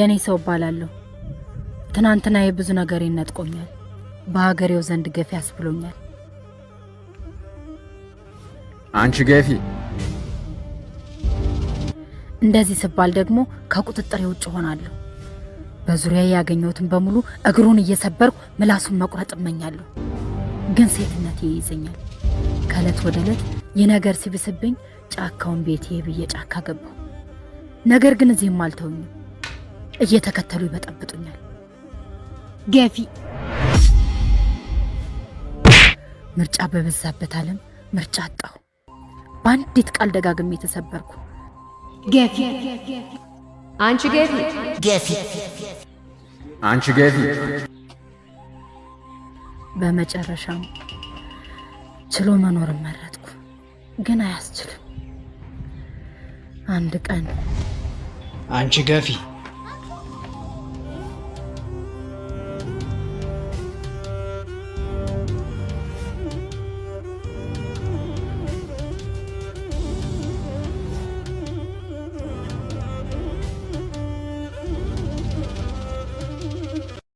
የኔ ሰው ባላለሁ ትናንትና የብዙ ነገር ይነጥቆኛል። በሀገሬው ዘንድ ገፊ ያስብሎኛል። አንቺ ገፊ እንደዚህ ስባል ደግሞ ከቁጥጥር ውጭ ሆናለሁ። በዙሪያ ያገኘሁትን በሙሉ እግሩን እየሰበርኩ ምላሱን መቁረጥ እመኛለሁ። ግን ሴትነት ይይዘኛል። ከዕለት ወደ ዕለት የነገር ሲብስብኝ ጫካውን ቤቴ ብዬ ጫካ ገባሁ። ነገር ግን እዚህም አልተውኝም። እየተከተሉ ይበጠብጡኛል። ገፊ ምርጫ በበዛበት ዓለም ምርጫ አጣሁ። በአንዲት ቃል ደጋግሜ ተሰበርኩ። ገፊ አንቺ ገፊ ገፊ አንቺ ገፊ። በመጨረሻም ችሎ መኖር መረጥኩ። ግን አያስችልም። አንድ ቀን አንቺ ገፊ